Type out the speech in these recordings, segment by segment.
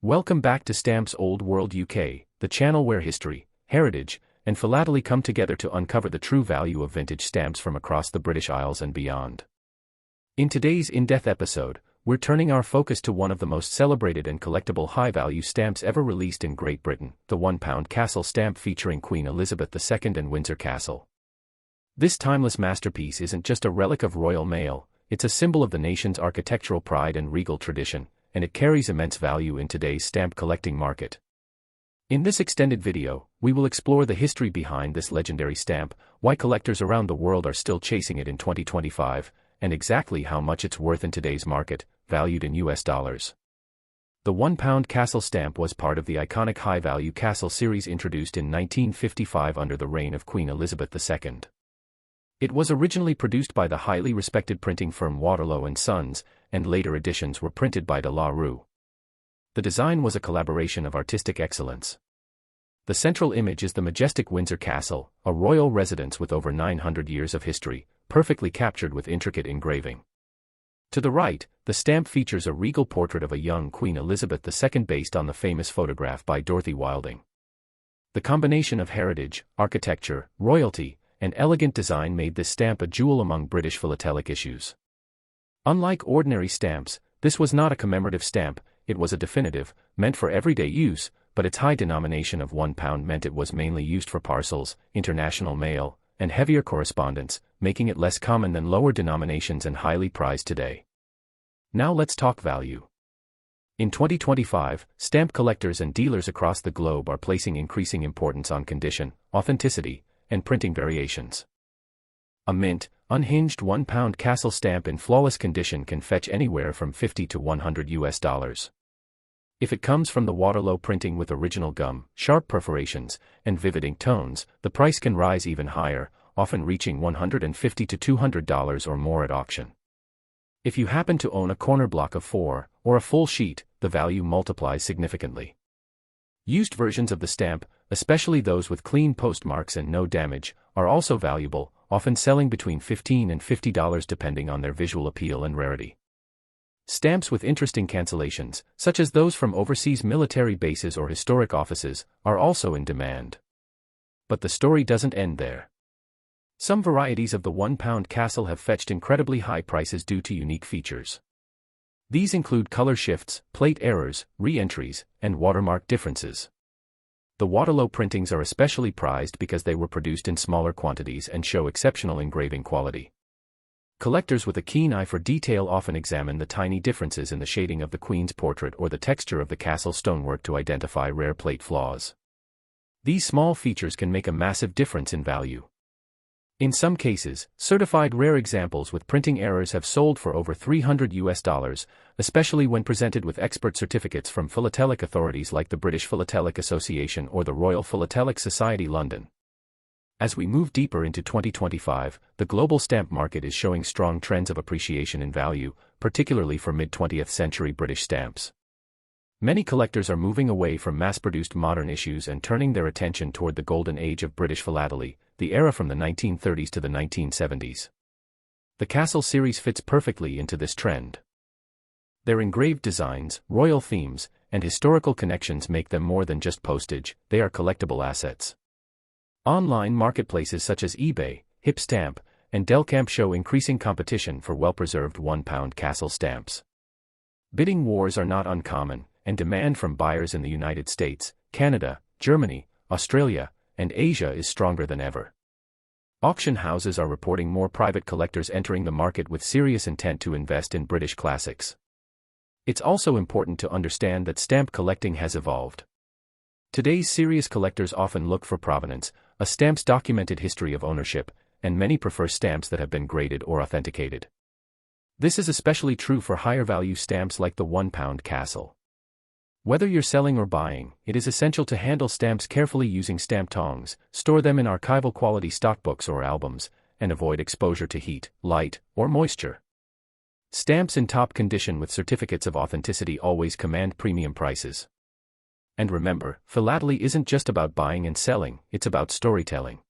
Welcome back to Stamps Old World UK, the channel where history, heritage, and philately come together to uncover the true value of vintage stamps from across the British Isles and beyond. In today's in-depth episode, we're turning our focus to one of the most celebrated and collectible high-value stamps ever released in Great Britain, the £1 Castle Stamp featuring Queen Elizabeth II and Windsor Castle. This timeless masterpiece isn't just a relic of royal mail, it's a symbol of the nation's architectural pride and regal tradition, and it carries immense value in today's stamp collecting market. In this extended video, we will explore the history behind this legendary stamp, why collectors around the world are still chasing it in 2025, and exactly how much it's worth in today's market, valued in US dollars. The £1 Castle Stamp was part of the iconic high-value Castle series introduced in 1955 under the reign of Queen Elizabeth II. It was originally produced by the highly respected printing firm Waterloo & Sons, and later editions were printed by De La Rue. The design was a collaboration of artistic excellence. The central image is the majestic Windsor Castle, a royal residence with over 900 years of history, perfectly captured with intricate engraving. To the right, the stamp features a regal portrait of a young Queen Elizabeth II based on the famous photograph by Dorothy Wilding. The combination of heritage, architecture, royalty, and elegant design made this stamp a jewel among British philatelic issues. Unlike ordinary stamps, this was not a commemorative stamp, it was a definitive, meant for everyday use, but its high denomination of £1 meant it was mainly used for parcels, international mail, and heavier correspondence, making it less common than lower denominations and highly prized today. Now let's talk value. In 2025, stamp collectors and dealers across the globe are placing increasing importance on condition, authenticity, and printing variations. A mint, unhinged £1 Castle Stamp in flawless condition can fetch anywhere from $50 to $100. If it comes from the Waterloo printing with original gum, sharp perforations, and vivid ink tones, the price can rise even higher, often reaching $150 to $200 or more at auction. If you happen to own a corner block of 4, or a full sheet, the value multiplies significantly. Used versions of the stamp, especially those with clean postmarks and no damage, are also valuable, often selling between $15 and $50 depending on their visual appeal and rarity. Stamps with interesting cancellations, such as those from overseas military bases or historic offices, are also in demand. But the story doesn't end there. Some varieties of the £1 Castle have fetched incredibly high prices due to unique features. These include color shifts, plate errors, re-entries, and watermark differences. The Waterloo printings are especially prized because they were produced in smaller quantities and show exceptional engraving quality. Collectors with a keen eye for detail often examine the tiny differences in the shading of the Queen's portrait or the texture of the castle stonework to identify rare plate flaws. These small features can make a massive difference in value. In some cases, certified rare examples with printing errors have sold for over $300, especially when presented with expert certificates from philatelic authorities like the British Philatelic Association or the Royal Philatelic Society London. As we move deeper into 2025, the global stamp market is showing strong trends of appreciation in value, particularly for mid-20th century British stamps. Many collectors are moving away from mass-produced modern issues and turning their attention toward the golden age of British philately, the era from the 1930s to the 1970s. The Castle series fits perfectly into this trend. Their engraved designs, royal themes, and historical connections make them more than just postage, they are collectible assets. Online marketplaces such as eBay, HipStamp, and Delcamp show increasing competition for well-preserved £1 Castle stamps. Bidding wars are not uncommon, and demand from buyers in the United States, Canada, Germany, Australia, and Asia is stronger than ever. Auction houses are reporting more private collectors entering the market with serious intent to invest in British classics. It's also important to understand that stamp collecting has evolved. Today's serious collectors often look for provenance, a stamp's documented history of ownership, and many prefer stamps that have been graded or authenticated. This is especially true for higher-value stamps like the £1 Castle. Whether you're selling or buying, it is essential to handle stamps carefully using stamp tongs, store them in archival quality stockbooks or albums, and avoid exposure to heat, light, or moisture. Stamps in top condition with certificates of authenticity always command premium prices. And remember, philately isn't just about buying and selling, it's about storytelling.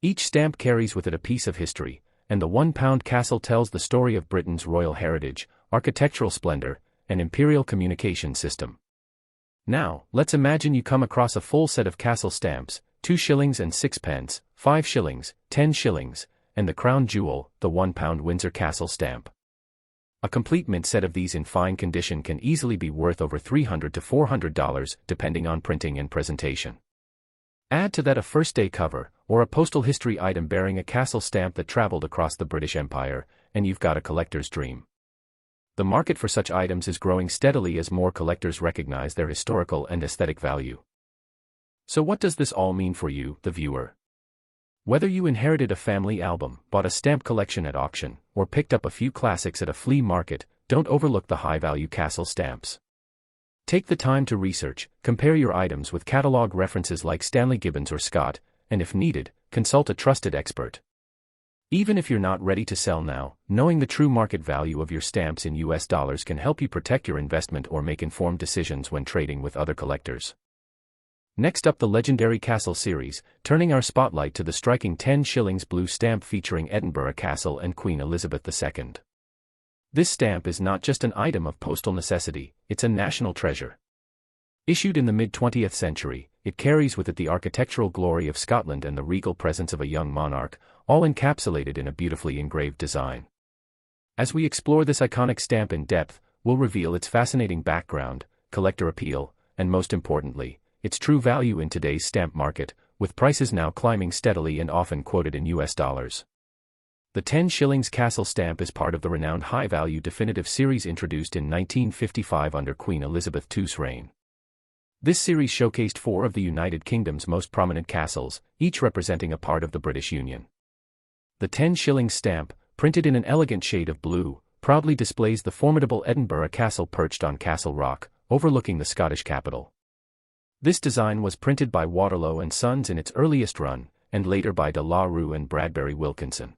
Each stamp carries with it a piece of history, and the £1 Castle tells the story of Britain's royal heritage, architectural splendor, and imperial communication system. Now, let's imagine you come across a full set of castle stamps, 2 shillings and 6 pence, 5 shillings, 10 shillings, and the crown jewel, the £1 Windsor Castle Stamp. A complete mint set of these in fine condition can easily be worth over $300 to $400 depending on printing and presentation. Add to that a first-day cover, or a postal history item bearing a castle stamp that traveled across the British Empire, and you've got a collector's dream. The market for such items is growing steadily as more collectors recognize their historical and aesthetic value. So what does this all mean for you, the viewer? Whether you inherited a family album, bought a stamp collection at auction, or picked up a few classics at a flea market, don't overlook the high-value castle stamps. Take the time to research, compare your items with catalog references like Stanley Gibbons or Scott, and if needed, consult a trusted expert. Even if you're not ready to sell now, knowing the true market value of your stamps in US dollars can help you protect your investment or make informed decisions when trading with other collectors. Next up, the legendary Castle series, turning our spotlight to the striking 10 shillings blue stamp featuring Edinburgh Castle and Queen Elizabeth II. This stamp is not just an item of postal necessity, it's a national treasure. Issued in the mid-20th century, it carries with it the architectural glory of Scotland and the regal presence of a young monarch, all encapsulated in a beautifully engraved design. As we explore this iconic stamp in depth, we'll reveal its fascinating background, collector appeal, and most importantly, its true value in today's stamp market, with prices now climbing steadily and often quoted in US dollars. The 10 shillings Castle Stamp is part of the renowned high-value definitive series introduced in 1955 under Queen Elizabeth II's reign. This series showcased 4 of the United Kingdom's most prominent castles, each representing a part of the British Union. The 10 shillings stamp, printed in an elegant shade of blue, proudly displays the formidable Edinburgh Castle perched on Castle Rock, overlooking the Scottish capital. This design was printed by Waterlow and Sons in its earliest run, and later by De La Rue and Bradbury Wilkinson.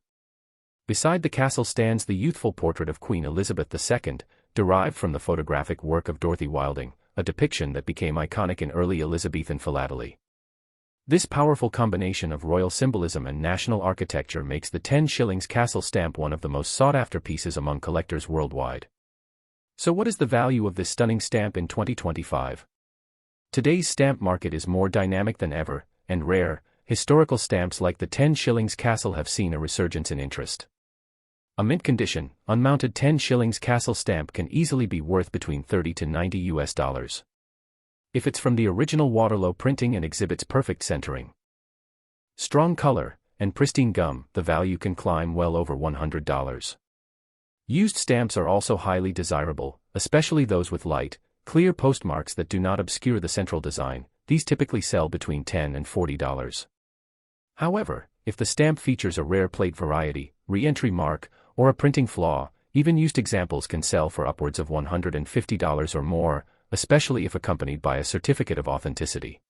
Beside the castle stands the youthful portrait of Queen Elizabeth II, derived from the photographic work of Dorothy Wilding, a depiction that became iconic in early Elizabethan philately. This powerful combination of royal symbolism and national architecture makes the 10 shillings Castle Stamp one of the most sought-after pieces among collectors worldwide. So what is the value of this stunning stamp in 2025? Today's stamp market is more dynamic than ever, and rare, historical stamps like the 10 shillings Castle have seen a resurgence in interest. A mint condition, unmounted 10 shillings Castle Stamp can easily be worth between $30 to $90 US. If it's from the original Waterlow printing and exhibits perfect centering, strong color, and pristine gum, the value can climb well over $100. Used stamps are also highly desirable, especially those with light, clear postmarks that do not obscure the central design. These typically sell between $10 and $40. However, if the stamp features a rare plate variety, re-entry mark, or a printing flaw, even used examples can sell for upwards of $150 or more, especially if accompanied by a certificate of authenticity.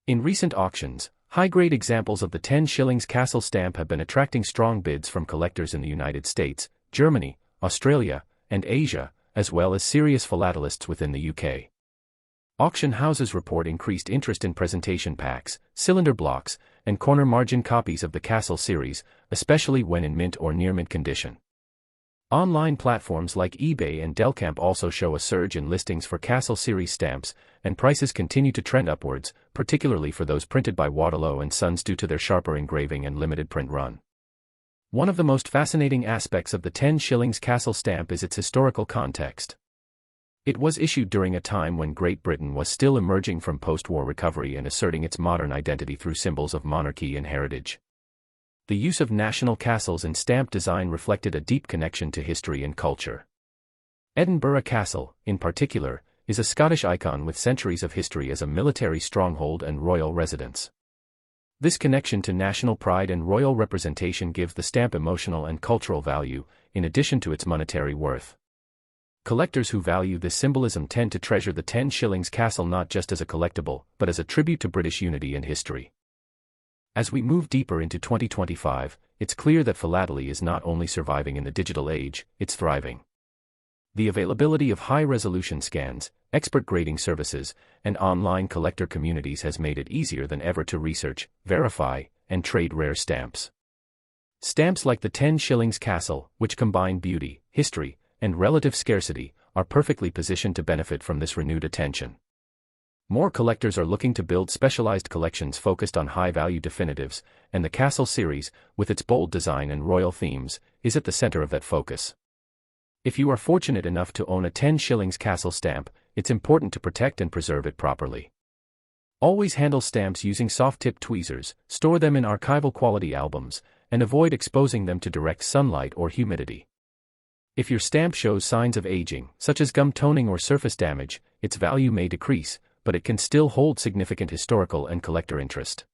In recent auctions, high-grade examples of the 10 shillings Castle Stamp have been attracting strong bids from collectors in the United States, Germany, Australia, and Asia, as well as serious philatelists within the UK. Auction houses report increased interest in presentation packs, cylinder blocks, and corner margin copies of the Castle series, especially when in mint or near-mint condition. Online platforms like eBay and Delcamp also show a surge in listings for Castle series stamps, and prices continue to trend upwards, particularly for those printed by Waterlow and Sons due to their sharper engraving and limited print run. One of the most fascinating aspects of the 10 shillings Castle Stamp is its historical context. It was issued during a time when Great Britain was still emerging from post-war recovery and asserting its modern identity through symbols of monarchy and heritage. The use of national castles in stamp design reflected a deep connection to history and culture. Edinburgh Castle, in particular, is a Scottish icon with centuries of history as a military stronghold and royal residence. This connection to national pride and royal representation gives the stamp emotional and cultural value, in addition to its monetary worth. Collectors who value this symbolism tend to treasure the 10 shillings Castle not just as a collectible, but as a tribute to British unity and history. As we move deeper into 2025, it's clear that philately is not only surviving in the digital age, it's thriving. The availability of high-resolution scans, expert grading services, and online collector communities has made it easier than ever to research, verify, and trade rare stamps. Stamps like the 10 shillings Castle, which combine beauty, history, and relative scarcity, are perfectly positioned to benefit from this renewed attention. More collectors are looking to build specialized collections focused on high-value definitives, and the Castle series, with its bold design and royal themes, is at the center of that focus. If you are fortunate enough to own a 10 shillings Castle stamp, it's important to protect and preserve it properly. Always handle stamps using soft-tipped tweezers, store them in archival quality albums, and avoid exposing them to direct sunlight or humidity. If your stamp shows signs of aging, such as gum toning or surface damage, its value may decrease, but it can still hold significant historical and collector interest.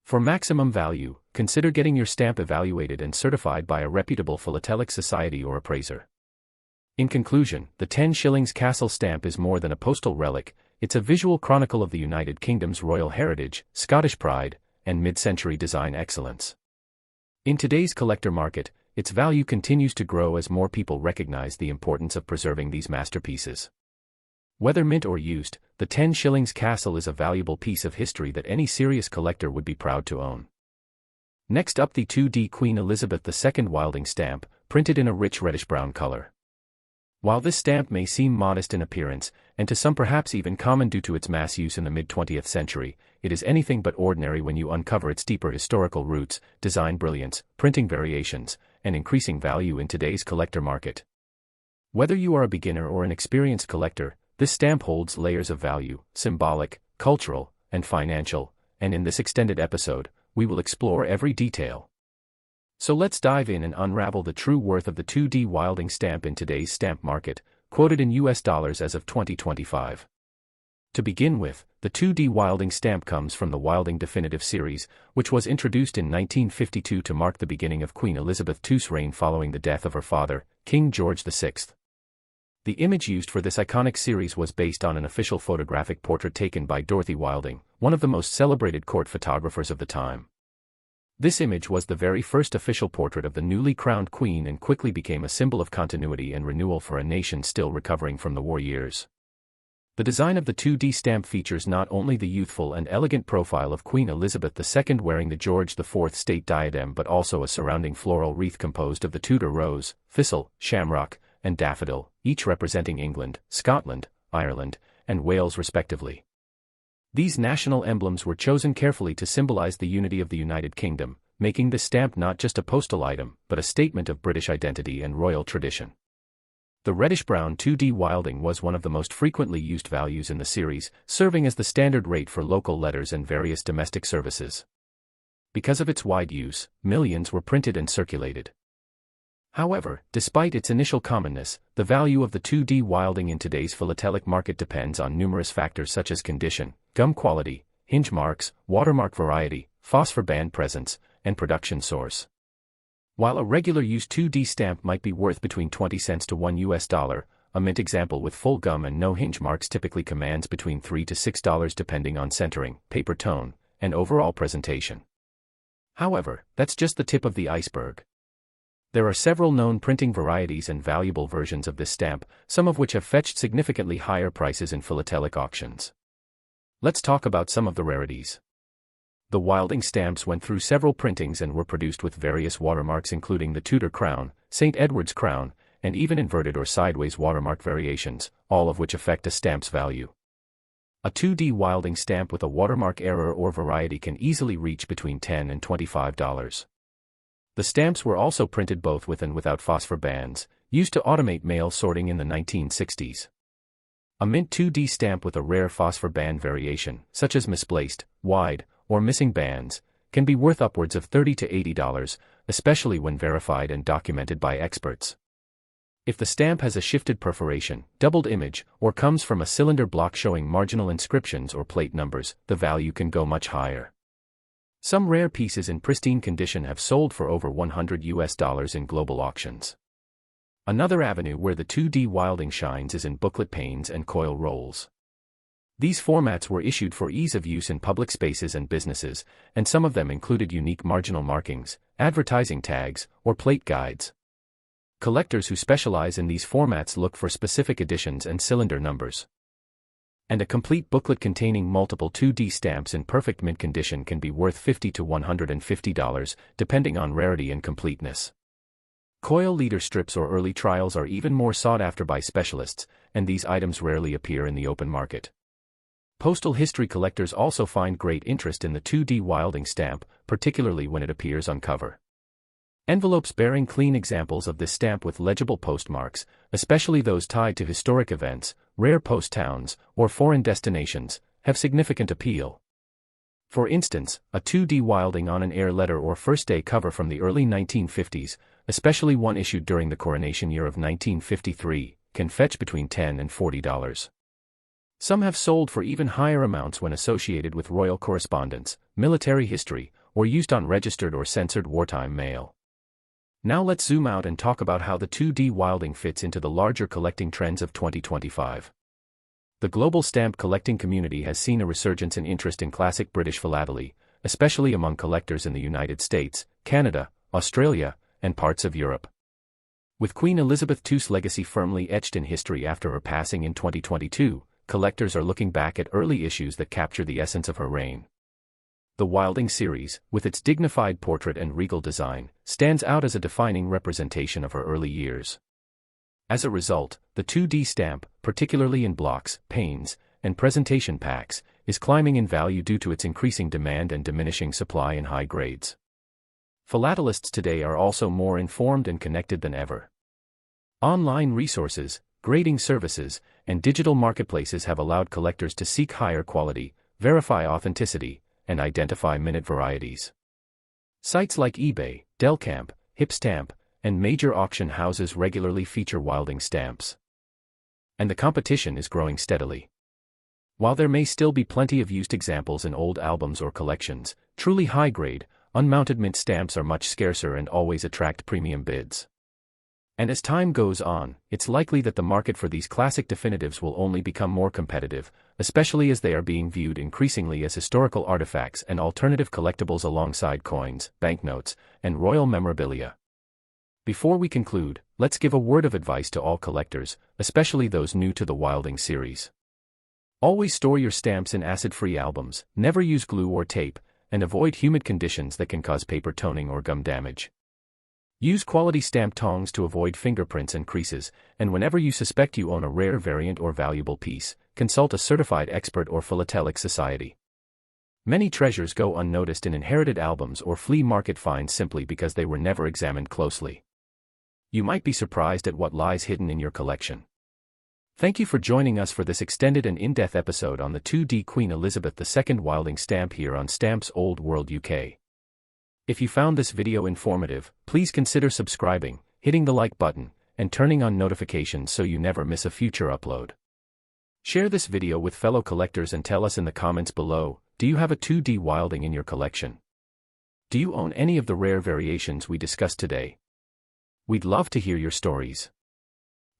For maximum value, consider getting your stamp evaluated and certified by a reputable philatelic society or appraiser. In conclusion, the 10 shillings Castle stamp is more than a postal relic, it's a visual chronicle of the United Kingdom's royal heritage, Scottish pride, and mid-century design excellence. In today's collector market, its value continues to grow as more people recognize the importance of preserving these masterpieces. Whether mint or used, the 10 shillings Castle is a valuable piece of history that any serious collector would be proud to own. Next up, the 2D Queen Elizabeth II Wilding stamp, printed in a rich reddish-brown color. While this stamp may seem modest in appearance, and to some perhaps even common due to its mass use in the mid-20th century, it is anything but ordinary when you uncover its deeper historical roots, design brilliance, printing variations, and increasing value in today's collector market. Whether you are a beginner or an experienced collector, this stamp holds layers of value, symbolic, cultural, and financial, and in this extended episode, we will explore every detail. So let's dive in and unravel the true worth of the 2D Wilding stamp in today's stamp market, quoted in US dollars as of 2025. To begin with, the 2D Wilding stamp comes from the Wilding Definitive series, which was introduced in 1952 to mark the beginning of Queen Elizabeth II's reign following the death of her father, King George VI. The image used for this iconic series was based on an official photographic portrait taken by Dorothy Wilding, one of the most celebrated court photographers of the time. This image was the very first official portrait of the newly crowned queen and quickly became a symbol of continuity and renewal for a nation still recovering from the war years. The design of the 2D stamp features not only the youthful and elegant profile of Queen Elizabeth II wearing the George IV state diadem but also a surrounding floral wreath composed of the Tudor rose, thistle, shamrock, and daffodil, each representing England, Scotland, Ireland, and Wales respectively. These national emblems were chosen carefully to symbolize the unity of the United Kingdom, making this stamp not just a postal item, but a statement of British identity and royal tradition. The reddish-brown 2D Wilding was one of the most frequently used values in the series, serving as the standard rate for local letters and various domestic services. Because of its wide use, millions were printed and circulated. However, despite its initial commonness, the value of the 2D Wilding in today's philatelic market depends on numerous factors such as condition, gum quality, hinge marks, watermark variety, phosphor band presence, and production source. While a regular use 2D stamp might be worth between 20 cents to $1, a mint example with full gum and no hinge marks typically commands between $3 to $6 depending on centering, paper tone, and overall presentation. However, that's just the tip of the iceberg. There are several known printing varieties and valuable versions of this stamp, some of which have fetched significantly higher prices in philatelic auctions. Let's talk about some of the rarities. The Wilding stamps went through several printings and were produced with various watermarks including the Tudor crown, St. Edward's crown, and even inverted or sideways watermark variations, all of which affect a stamp's value. A 2D Wilding stamp with a watermark error or variety can easily reach between $10 and $25. The stamps were also printed both with and without phosphor bands, used to automate mail sorting in the 1960s. A mint 2D stamp with a rare phosphor band variation, such as misplaced, wide, or missing bands, can be worth upwards of $30 to $80, especially when verified and documented by experts. If the stamp has a shifted perforation, doubled image, or comes from a cylinder block showing marginal inscriptions or plate numbers, the value can go much higher. Some rare pieces in pristine condition have sold for over $100 in global auctions. Another avenue where the 2D Wilding shines is in booklet panes and coil rolls. These formats were issued for ease of use in public spaces and businesses, and some of them included unique marginal markings, advertising tags, or plate guides. Collectors who specialize in these formats look for specific editions and cylinder numbers. And a complete booklet containing multiple 2D stamps in perfect mint condition can be worth $50 to $150, depending on rarity and completeness. Coil leader strips or early trials are even more sought after by specialists, and these items rarely appear in the open market. Postal history collectors also find great interest in the 2D Wilding stamp, particularly when it appears on cover. Envelopes bearing clean examples of this stamp with legible postmarks, especially those tied to historic events, rare post towns, or foreign destinations, have significant appeal. For instance, a 2D Wilding on an air letter or first day cover from the early 1950s, especially one issued during the coronation year of 1953, can fetch between $10 and $40. Some have sold for even higher amounts when associated with royal correspondence, military history, or used on registered or censored wartime mail. Now let's zoom out and talk about how the 2D Wilding fits into the larger collecting trends of 2025. The global stamp collecting community has seen a resurgence in interest in classic British philately, especially among collectors in the United States, Canada, Australia, and parts of Europe. With Queen Elizabeth II's legacy firmly etched in history after her passing in 2022, collectors are looking back at early issues that capture the essence of her reign. The Wilding series, with its dignified portrait and regal design, stands out as a defining representation of her early years. As a result, the 2D stamp, particularly in blocks, panes, and presentation packs, is climbing in value due to its increasing demand and diminishing supply in high grades. Philatelists today are also more informed and connected than ever. Online resources, grading services, and digital marketplaces have allowed collectors to seek higher quality, verify authenticity, and identify minute varieties. Sites like eBay, Delcamp, Hipstamp, and major auction houses regularly feature Wilding stamps. And the competition is growing steadily. While there may still be plenty of used examples in old albums or collections, truly high-grade, unmounted mint stamps are much scarcer and always attract premium bids. And as time goes on, it's likely that the market for these classic definitives will only become more competitive, especially as they are being viewed increasingly as historical artifacts and alternative collectibles alongside coins, banknotes, and royal memorabilia. Before we conclude, let's give a word of advice to all collectors, especially those new to the Wilding series. Always store your stamps in acid-free albums, never use glue or tape, and avoid humid conditions that can cause paper toning or gum damage. Use quality stamp tongs to avoid fingerprints and creases, and whenever you suspect you own a rare variant or valuable piece, consult a certified expert or philatelic society. Many treasures go unnoticed in inherited albums or flea market finds simply because they were never examined closely. You might be surprised at what lies hidden in your collection. Thank you for joining us for this extended and in-depth episode on the 2D Queen Elizabeth II Wilding stamp here on Stamps Old World UK. If you found this video informative, please consider subscribing, hitting the like button, and turning on notifications so you never miss a future upload. Share this video with fellow collectors and tell us in the comments below, do you have a 2D Wilding in your collection? Do you own any of the rare variations we discussed today? We'd love to hear your stories.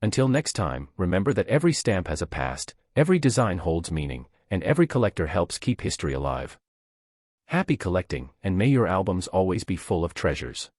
Until next time, remember that every stamp has a past, every design holds meaning, and every collector helps keep history alive. Happy collecting, and may your albums always be full of treasures.